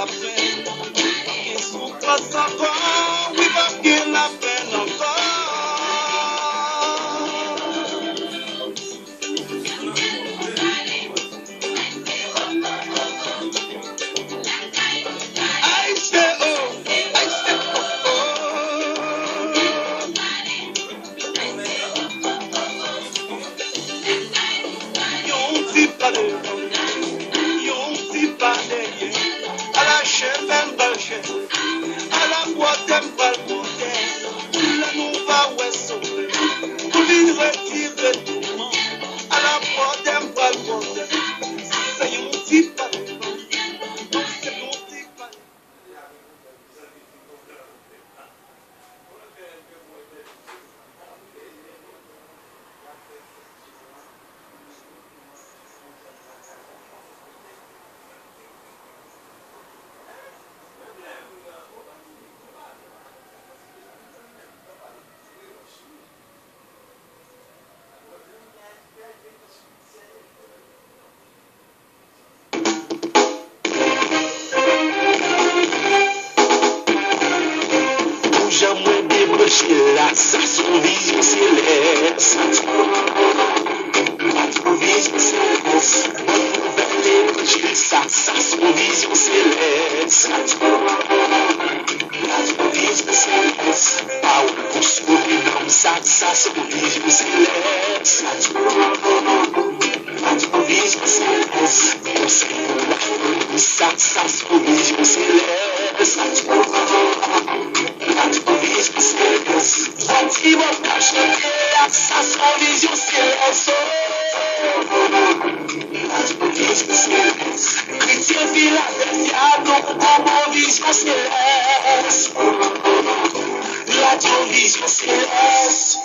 après. Ils sont pas savoir, oui, parce qu'il la peine encore. I say, oh, I say, yon si pas de yon si pas de à la chaîne même balche à la boîte même balcoté la nous va ouest pour lui retirer tout le monde à la boîte même balcoté c'est yon si pas de c'est yon si pas de jamais débranché là, ça son vision céleste. Notre vision céleste. Bonne nouvelle évangile, ça son vision céleste. Notre vision céleste. Ah oui, pour sauver l'homme, ça son vision céleste. Notre vision céleste. Pour sauver l'homme, ça son vision céleste. Qui va pas chanter là, ça son vision céleste. Chrétien Philadelphia, donc en vision céleste. La vision céleste.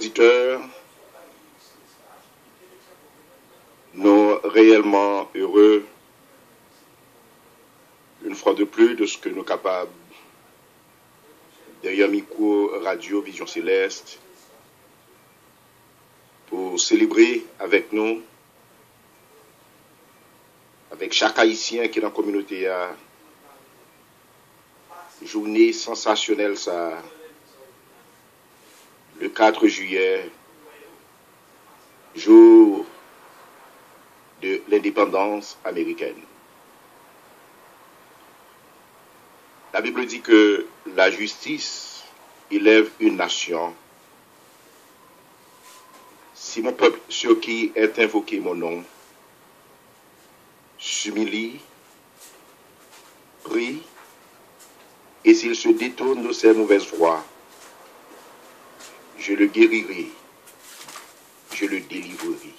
auditeurs, nous réellement heureux, une fois de plus, de ce que nous sommes capables, derrière micro, radio, Vision Céleste, pour célébrer avec nous, avec chaque Haïtien qui est dans la communauté, journée sensationnelle, ça, le 4 juillet, jour de l'indépendance américaine. La Bible dit que la justice élève une nation. Si mon peuple sur qui est invoqué mon nom s'humilie, prie, et s'il se détourne de ses mauvaises voies, je le guérirai, je le délivrerai.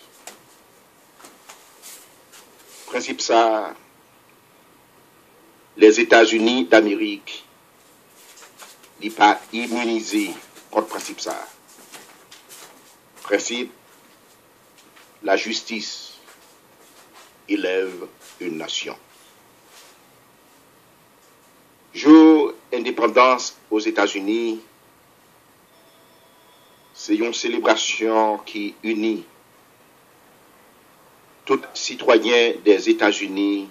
Principe ça, les États-Unis d'Amérique n'est pas immunisé contre principe ça. Principe, la justice élève une nation. Jour indépendance aux États-Unis, c'est une célébration qui unit tout citoyen des États-Unis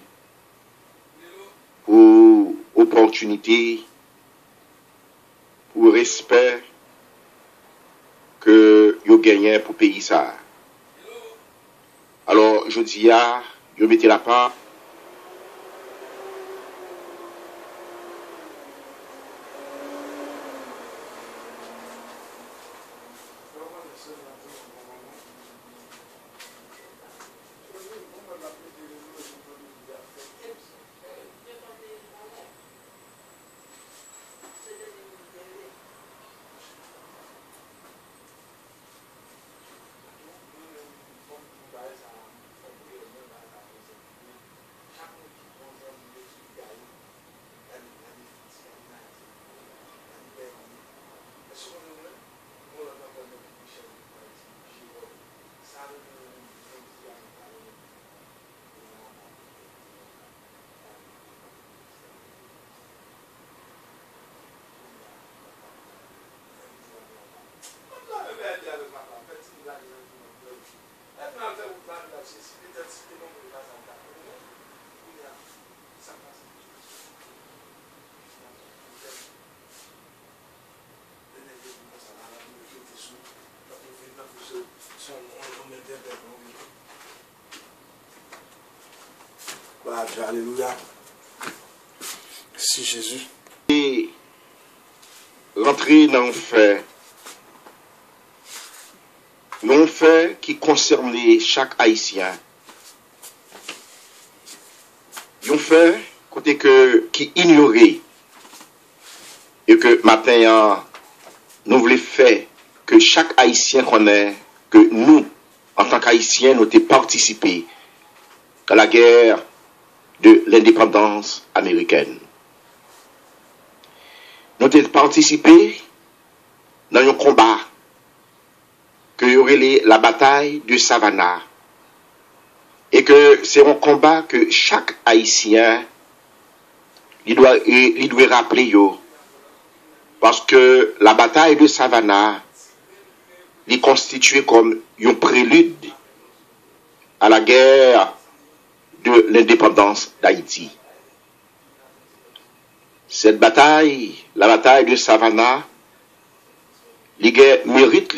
pour opportunité, pour respect que vous gagnez pour pays ça. Alors, je dis, vous mettez la part. Alléluia. Merci Jésus. Et rentrer dans le fait, non fait qui concerne chaque Haïtien. Un fait côté que qui ignorait et que matin nous voulons faire que chaque Haïtien connaît que nous en tant qu'Haïtiens nous avons participé à la guerre de l'indépendance américaine. Nous avons participé dans un combat que y aurait la bataille de Savannah et que c'est un combat que chaque Haïtien il doit rappeler parce que la bataille de Savannah est constituée comme un prélude à la guerre de l'indépendance d'Haïti. Cette bataille, la bataille de Savannah, les guerres méritent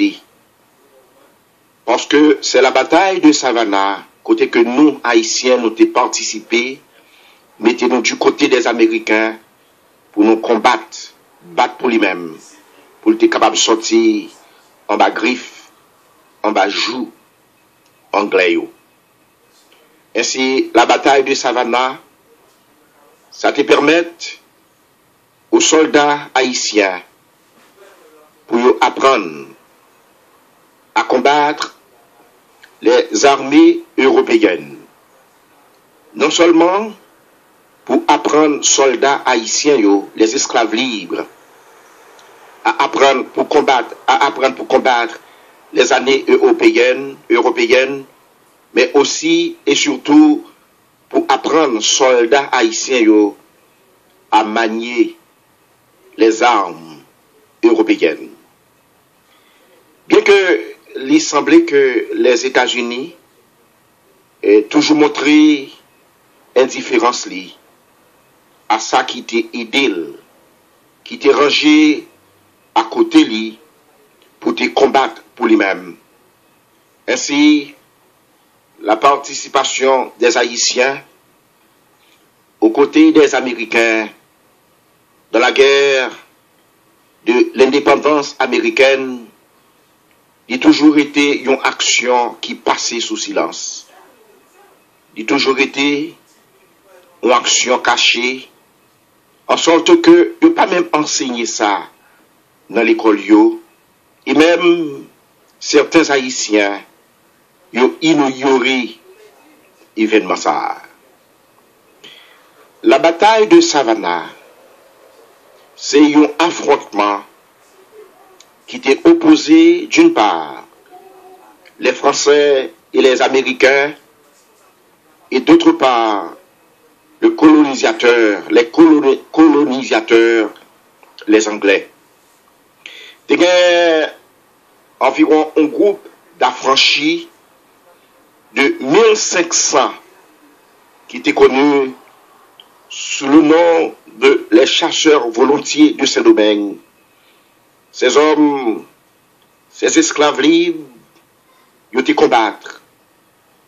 parce que c'est la bataille de Savannah, côté que nous, Haïtiens, nous avons participé, mettez-nous du côté des Américains pour nous combattre, battre pour lui-même, pour être capable de sortir en bas griffe, en bas joue, anglais. Ainsi, la bataille de Savannah, ça te permet aux soldats haïtiens pour apprendre à combattre les armées européennes. Non seulement pour apprendre soldats haïtiens, les esclaves libres, à apprendre pour combattre les années européennes, mais aussi et surtout pour apprendre aux soldats haïtiens yo, à manier les armes européennes. Bien que il semblait que les États-Unis aient toujours montré indifférence à ça qui était idéal, qui était rangé à côté lui pour te combattre pour lui-même. Ainsi, la participation des Haïtiens aux côtés des Américains dans la guerre de l'indépendance américaine a toujours été une action qui passait sous silence. Il a toujours été une action cachée, en sorte que ne pas même enseigner ça dans l'école et même certains Haïtiens ont ignoré l'événement ça. La bataille de Savannah, c'est un affrontement qui était opposé d'une part les Français et les Américains et d'autre part les colonisateurs, les Anglais. Il y a environ un groupe d'affranchis de 1500 qui était connu sous le nom de les chasseurs volontiers de Saint-Domingue. Ces hommes, ces esclaves libres, ils ont été combattre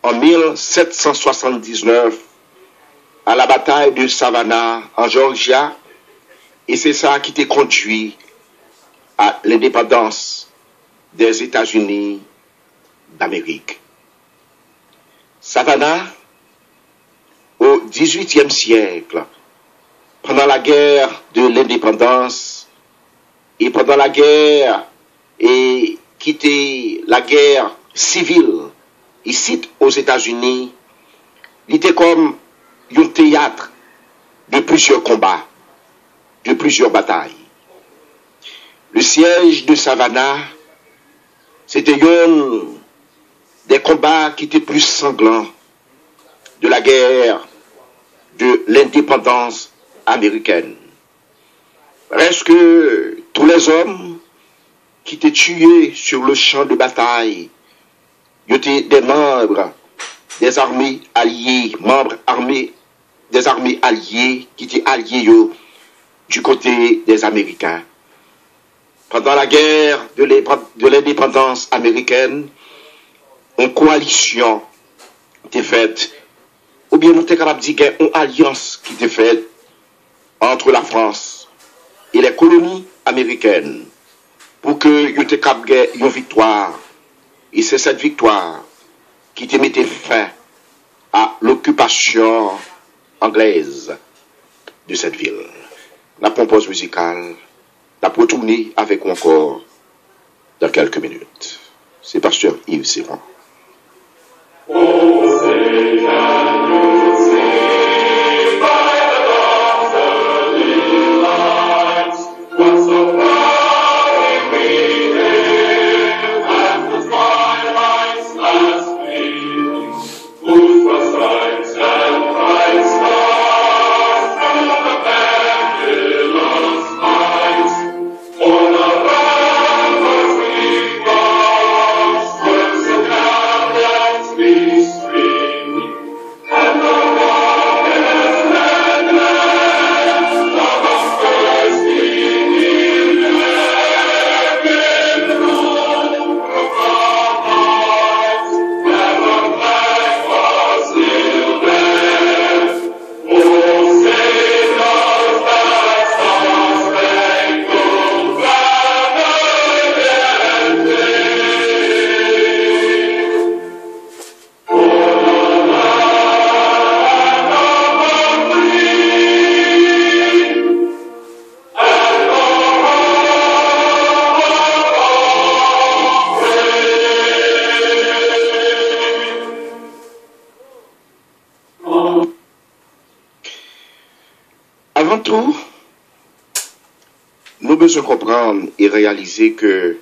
en 1779 à la bataille de Savannah en Georgia, et c'est ça qui t'a conduit à l'indépendance des États-Unis d'Amérique. Savannah, au XVIIIe siècle, pendant la guerre de l'indépendance et pendant la guerre et qui était la guerre civile ici aux États-Unis, il était comme un théâtre de plusieurs combats, de plusieurs batailles. Le siège de Savannah, c'était un des combats qui étaient plus sanglants de la guerre de l'indépendance américaine. Presque tous les hommes qui étaient tués sur le champ de bataille étaient des membres des armées alliées, des armées alliées qui étaient alliées du côté des Américains. Pendant la guerre de l'indépendance américaine, une coalition était faite, ou bien nous sommes capables de dire une alliance qui était faite entre la France et les colonies américaines pour que nous soient capables de gagner une victoire. Et c'est cette victoire qui te mettait fin à l'occupation anglaise de cette ville. La compose musicale, la retourner avec vous encore dans quelques minutes. C'est Pasteur Yves Séron. Avant tout, nous devons comprendre et réaliser que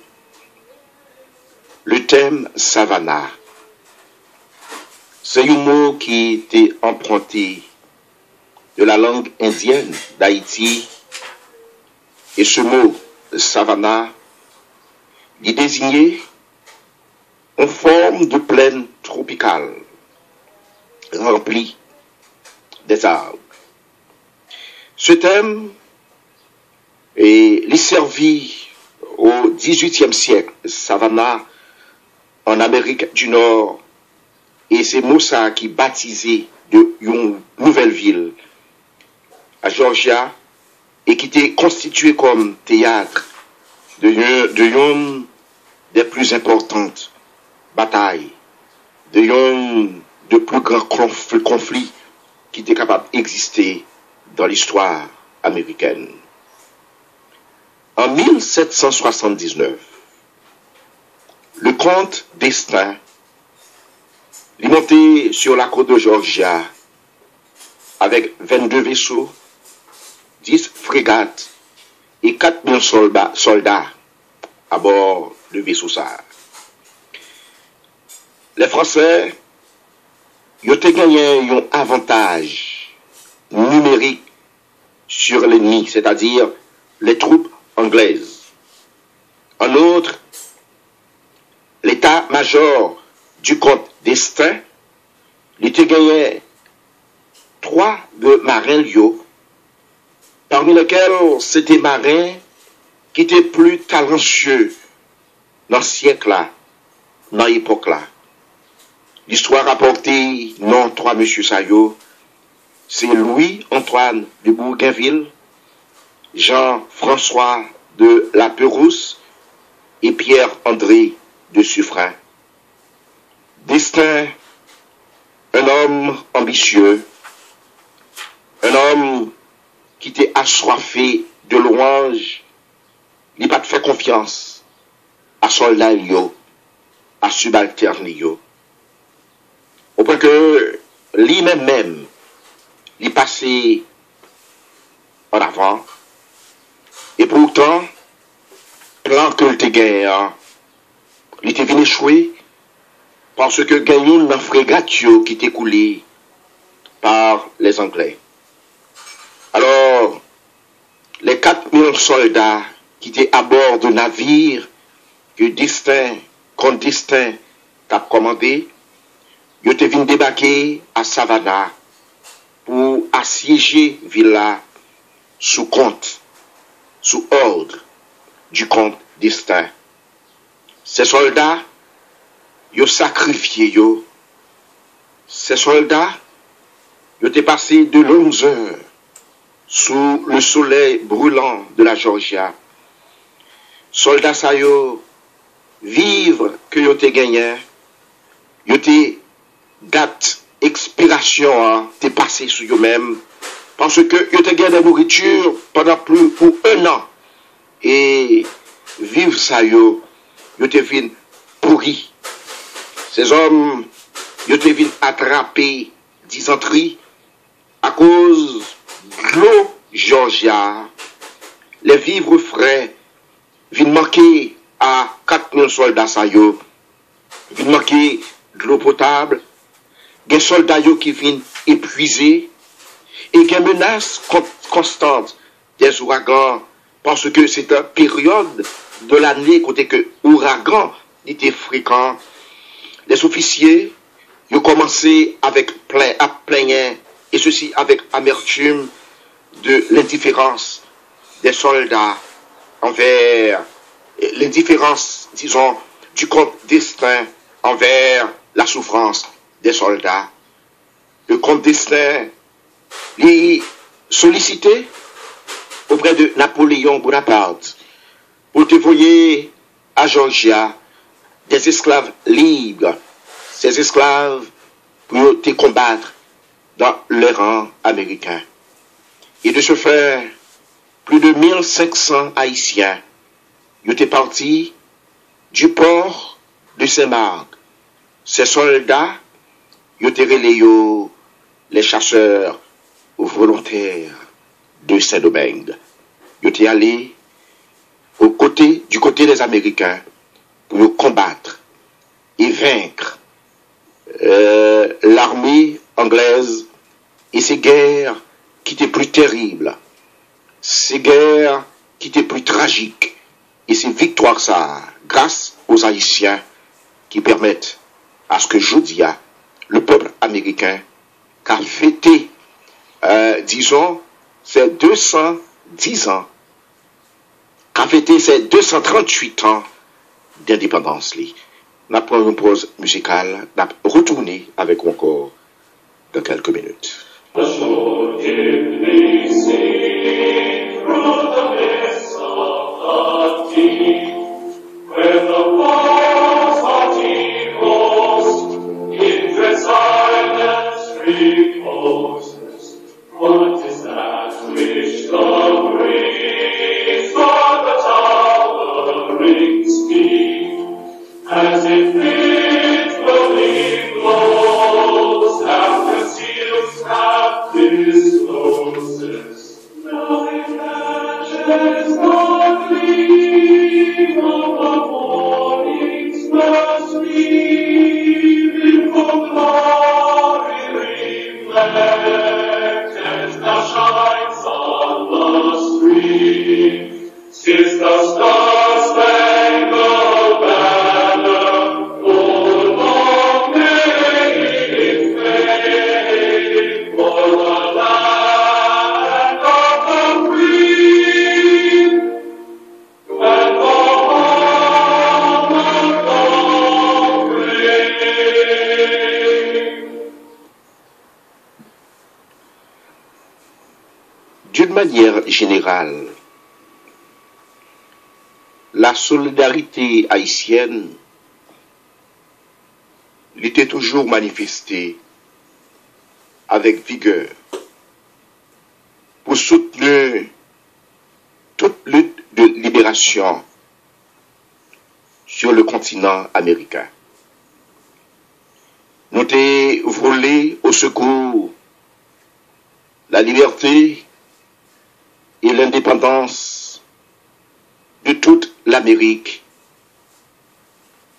le thème Savannah, c'est un mot qui était emprunté de la langue indienne d'Haïti. Et ce mot, Savannah, il désignait une forme de plaine tropicale, remplie des arbres. Ce thème est servi au XVIIIe siècle, Savannah, en Amérique du Nord, et c'est Moussa qui baptisait une nouvelle ville à Georgia et qui était constituée comme théâtre de l'une des plus importantes batailles, de l'un des plus grands conflits qui était capable d'exister dans l'histoire américaine. En 1779, le comte d'Estaing est monté sur la côte de Georgia avec 22 vaisseaux, 10 frégates et 4000 soldats à bord de vaisseaux ça. Les Français ils ont gagné un avantage numérique sur l'ennemi, c'est-à-dire les troupes anglaises. En outre, l'état-major du comte d'Estaing, il a gagné 3 de marins liaux, parmi lesquels c'était marins qui étaient plus talentueux dans ce siècle-là, dans l'époque-là. L'histoire rapportée non 3 monsieur Sayo, c'est Louis-Antoine de Bourgainville, Jean-François de la Pérouse et Pierre-André de Suffren. D'Estaing, un homme ambitieux, un homme qui était assoiffé de louanges, il n'a pas fait confiance à soldats à subalternes. Au point que lui-même, il passait en avant, et pourtant, plan que le gagné, il était venu échouer parce que gagnon dans frégate qui était coulé par les Anglais. Alors, les 4000 soldats qui étaient à bord de navires que comte d'Estaing a commandé, ils étaient venus débarquer à Savannah pour assiéger Villa sous ordre du comte d'Estaing. Ces soldats, ils ont sacrifié. Ces soldats, ils étaient passés de longues heures sous le soleil brûlant de la Georgia. Soldats, ça vivre que ils ont gagné, ils ont date expiration t'es passé sur eux-mêmes parce que ils ont gagné de nourriture pendant plus pour 1 an et vivre ça ils ont venu pourri. Ces hommes ils ont venu attraper dysenterie à cause de l'eau Georgia. Les vivres frais viennent manquer à 4000 soldats ça viennent manquer de l'eau potable. Des soldats qui viennent épuisés et des menaces constantes des ouragans parce que c'est une période de l'année côté que l'ouragan était fréquent. Les officiers ont commencé à plaindre et ceci avec amertume de l'indifférence des soldats envers l'indifférence, disons, du comte d'Estaing envers la souffrance des soldats. Le comte d'Estaing est sollicité auprès de Napoléon Bonaparte pour envoyer à Georgia des esclaves libres, ces esclaves pour te combattre dans les rangs américains. Et de ce fait, plus de 1500 Haïtiens étaient partis du port de Saint-Marc. Ces soldats étaient les chasseurs volontaires de Saint-Domingue. Ils étaient allés du côté des Américains pour combattre et vaincre l'armée anglaise et ces guerres qui étaient plus terribles, ces guerres qui étaient plus tragiques et ces victoires ça, grâce aux Haïtiens qui permettent à ce que Jodia, le peuple américain, qu'a fêté, disons, ces 210 ans, qu'a fêté ces 238 ans d'indépendance. Nous prenons une pause musicale, nous retourner avec encore dans quelques minutes. What is that which the breeze on the tower rings deep, as it fitfully blows after seals have discloses? Now it catches the gleam of the morning's first beam from glory reflected, now shines on the stream. Since the star-spangled banner, oh, long may it fade, for the land of the free, and the home of the brave. D'une manière générale, la solidarité haïtienne était toujours manifestée avec vigueur pour soutenir toute lutte de libération sur le continent américain. Nous avons volé au secours la liberté et l'indépendance de toute l'Amérique.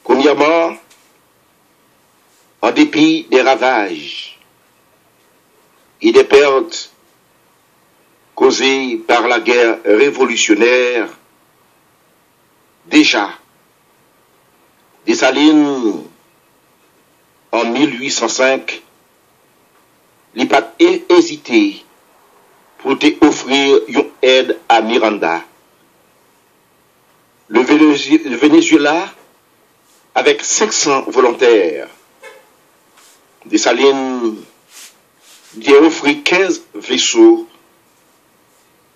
Premièrement, en dépit des ravages et des pertes causées par la guerre révolutionnaire, déjà, Dessalines, en 1805, n'a pas hésité pour offrir une aide à Miranda. Le Venezuela, avec 500 volontaires, Dessalines lui a offert 15 vaisseaux.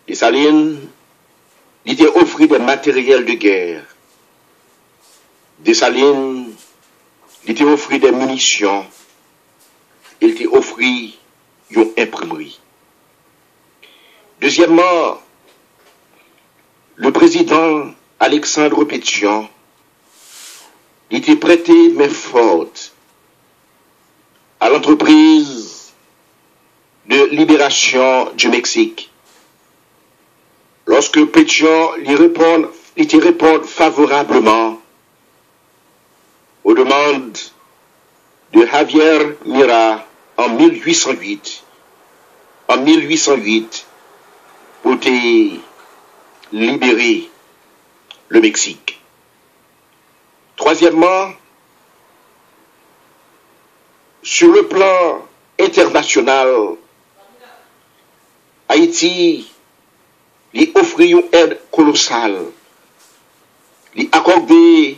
Dessalines lui a offert des matériels de guerre. Dessalines lui a offert des munitions. Il t'a offert une imprimerie. Deuxièmement, le président Alexandre Pétion était prêté main forte à l'entreprise de libération du Mexique. Lorsque Pétion lui répond favorablement aux demandes de Javier Mira en 1808, pour libérer le Mexique. Troisièmement, sur le plan international, Haïti lui offrit une aide colossale, lui accordé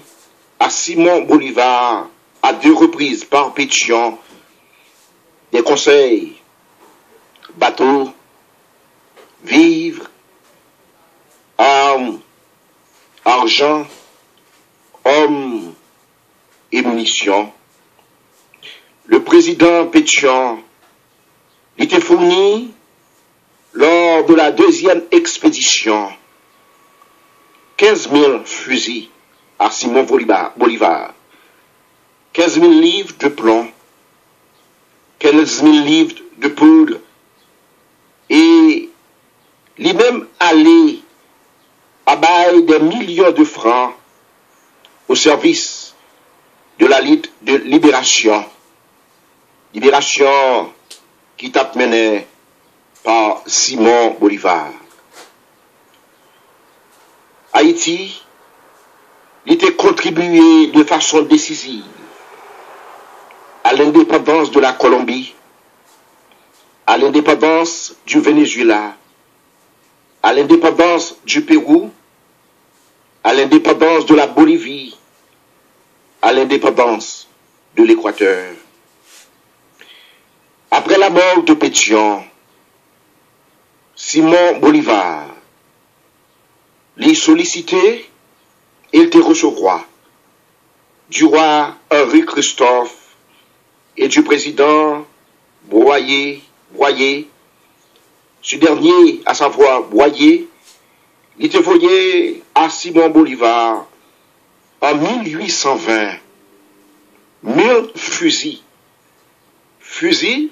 à Simon Bolivar à 2 reprises par Pétion des conseils, bateaux, vivres, armes, argent, hommes et munitions. Le président Pétion était fourni lors de la 2e expédition 15 000 fusils à Simon Bolivar, 15 000 livres de plomb, 15 000 livres de poudre, et lui-même allé à bail des millions de francs au service de la lutte de libération. Libération qui t'a mené par Simon Bolivar. Haïti, il était contribué de façon décisive à l'indépendance de la Colombie, à l'indépendance du Venezuela, à l'indépendance du Pérou, à l'indépendance de la Bolivie, à l'indépendance de l'Équateur. Après la mort de Pétion, Simon Bolivar les sollicitait et il était reçu roi, du roi Henri Christophe et du président Boyer. Ce dernier, à savoir Boyer, il était envoyé à Simon Bolivar en 1820 1000 fusils. Fusils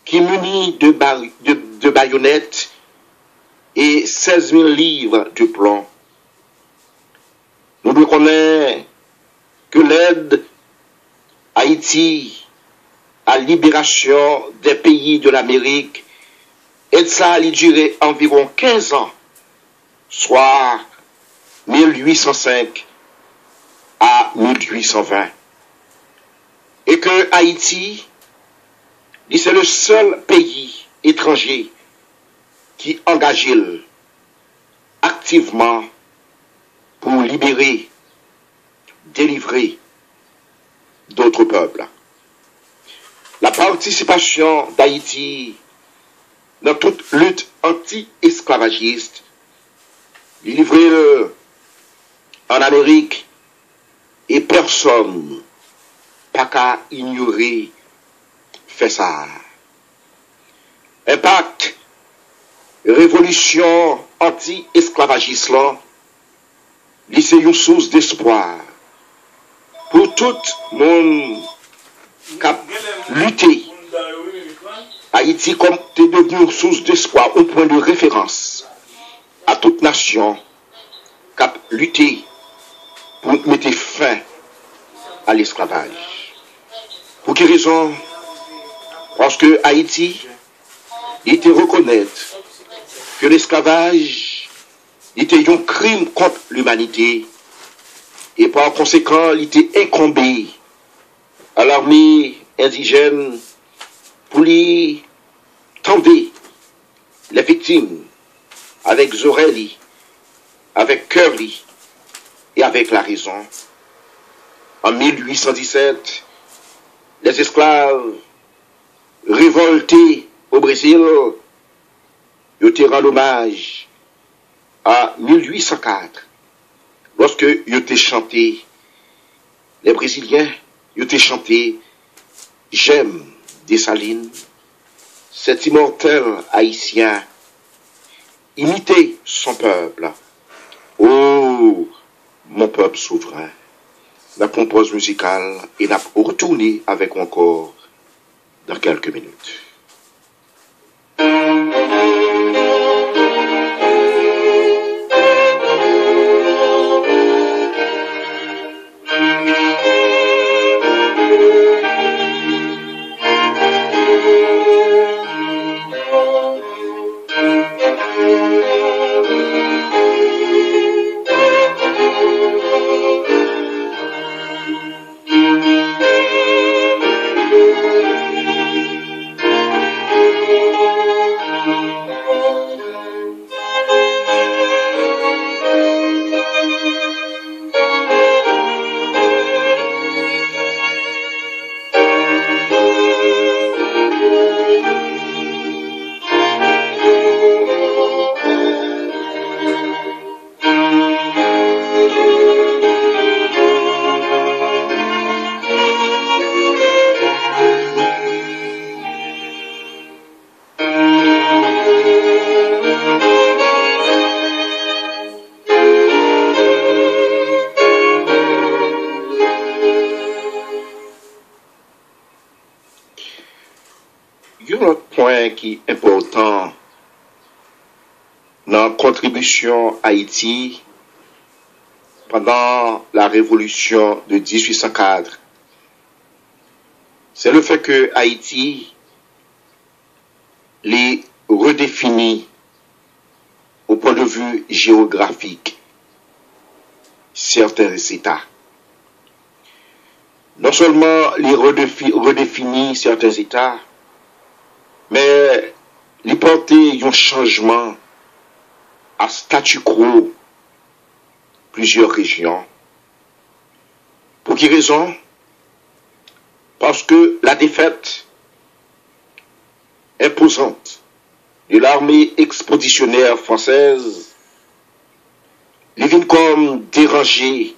qui munis de baïonnettes et 16 000 livres de plomb. Nous reconnaissons que l'aide Haïti à la libération des pays de l'Amérique, et ça a duré environ 15 ans, soit 1805 à 1820. Et que Haïti, c'est le seul pays étranger qui engage activement pour libérer, délivrer d'autres peuples. La participation d'Haïti dans toute lutte anti-esclavagiste, livrée en Amérique, et personne n'a qu'à ignorer fait ça. Impact révolution anti-esclavagiste là, c'est une source d'espoir pour tout le monde qui a lutté. Haïti comme est devenu une source d'espoir, un point de référence à toute nation qui a lutté pour mettre fin à l'esclavage. Pour quelle raison? Parce que Haïti était reconnaître que l'esclavage était un crime contre l'humanité et par conséquent il était incombé à l'armée indigène pour lui tendre les victimes avec oreilles, avec cœur et avec la raison. En 1817, les esclaves révoltés au Brésil, ils ont rendu hommage à 1804, lorsque ils ont chanté, les Brésiliens, ils ont chanté « J'aime Dessalines, cet immortel haïtien, imiter son peuple. Oh, mon peuple souverain. » La compose musicale et la retourner avec encore dans quelques minutes. Qui est important dans la contribution Haïti pendant la révolution de 1804, c'est le fait que Haïti les redéfinit au point de vue géographique certains États. Non seulement les redéfinit certains États, mais les porter un changement à statu quo plusieurs régions. Pour quelle raison? Parce que la défaite imposante de l'armée expéditionnaire française les vient comme déranger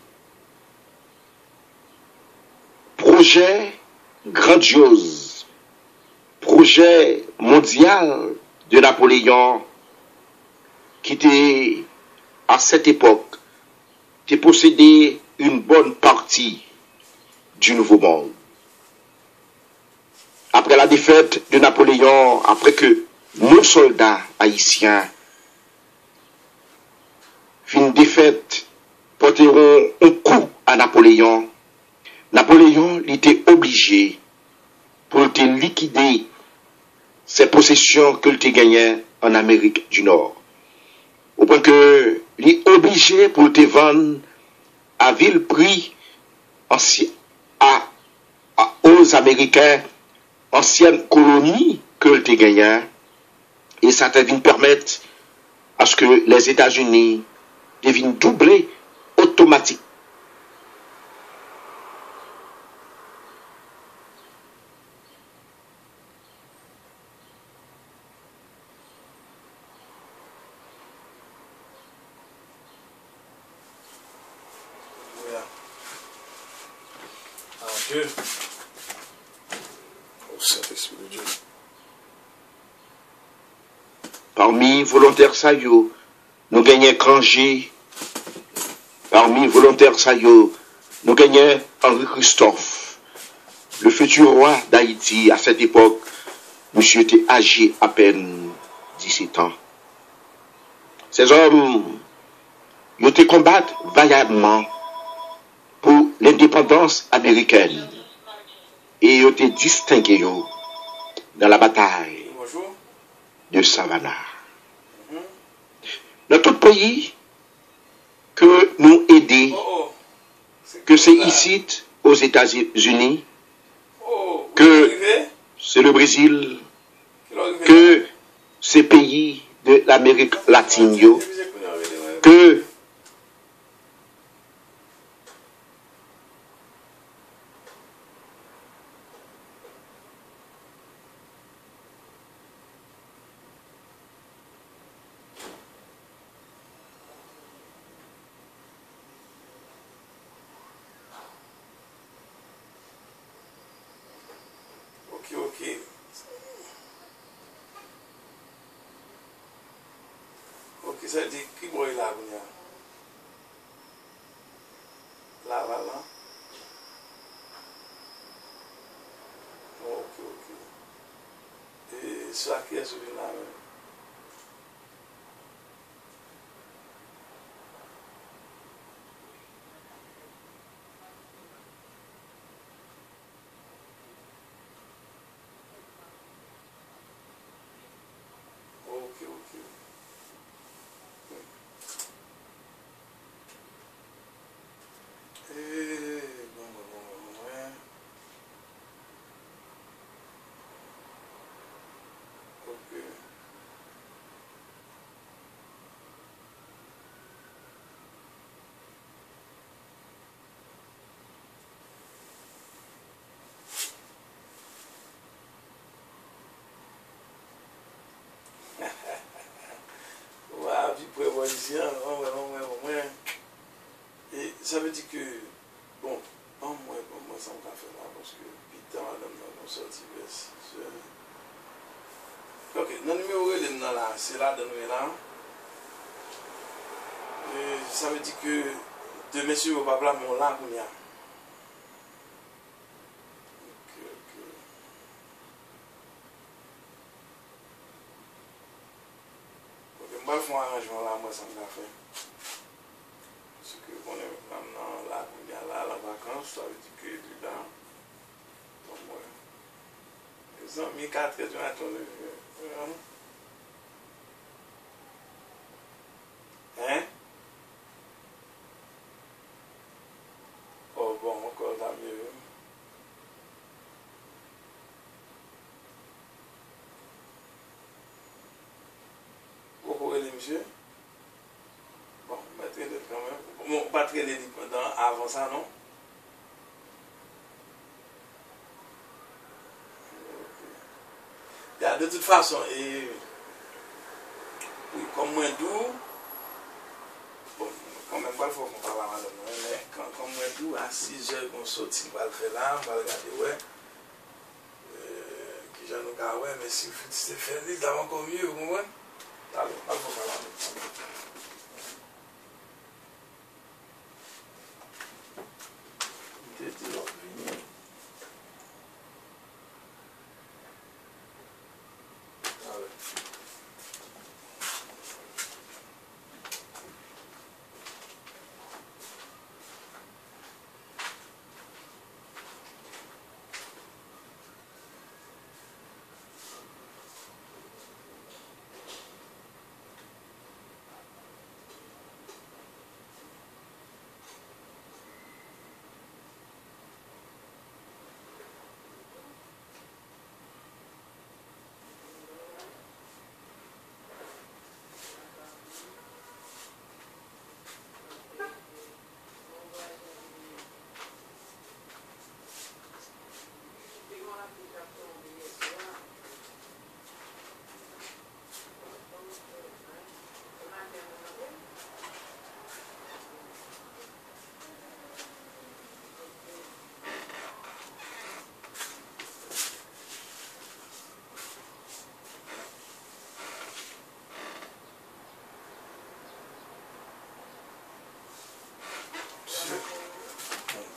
projet grandiose, projet mondial de Napoléon qui était à cette époque qui possédait une bonne partie du Nouveau Monde. Après la défaite de Napoléon, après que nos soldats haïtiens fin défaite porteront un coup à Napoléon, Napoléon était obligé pour te liquider ses possessions qu'il te gagnait en Amérique du Nord. Au point que il est obligé pour te vendre à vil prix aux Américains anciennes colonies qu'il te gagnait. Et ça te vient permettre à ce que les États-Unis deviennent doubler automatiquement. Dieu. Au Saint-Esprit de Dieu. Parmi volontaires saillots, nous gagnons Granger. Parmi volontaires saillots, nous gagnons Henri Christophe. Le futur roi d'Haïti, à cette époque, monsieur était âgé à peine 17 ans. Ces hommes, ils ont combattu vaillamment pour l'indépendance américaine. Et ils ont été distingués dans la bataille de Savannah. Dans tout pays que nous aidons, que c'est ici aux États-Unis, que c'est le Brésil, que ces pays de l'Amérique latine, que Ok. Ok, ça dit qui boit là, là. Ok. Et ça qui est sur là. Ok. Bon, ouais. Ok. Puis prévoyez, ouais. Et ça veut dire que, bon, moi, ça me fait là, parce que, putain, madame, nous sortis, ok, dans le numéro là, c'est là, dans le là. Ça veut dire que, de messieurs au papa, mon là, qu'on y a. Moi, il faut un arrangement là, moi, ça me l'a fait. Parce que, on est. vacances, ça veut dire que il est là. Donc, les amis, 4 heures du matin, hein? Oh bon, encore là mieux. Pourquoi les monsieur? Bon, pas traîner quand même. Bon, pas traîner avant ça, non? De toute façon, et oui, comme moi doux, bon, quand même pas il faut qu'on parle à madame, mais comme moi doux, à 6 heures qu'on sortit, on va le faire là, on va regarder, ouais, qui j'en ai ouais, mais si c'est fait, c'est encore mieux, vous comprenez? Alors, il faut parler à madame.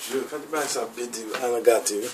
Dieu, quand tu parles ça, on a gâté.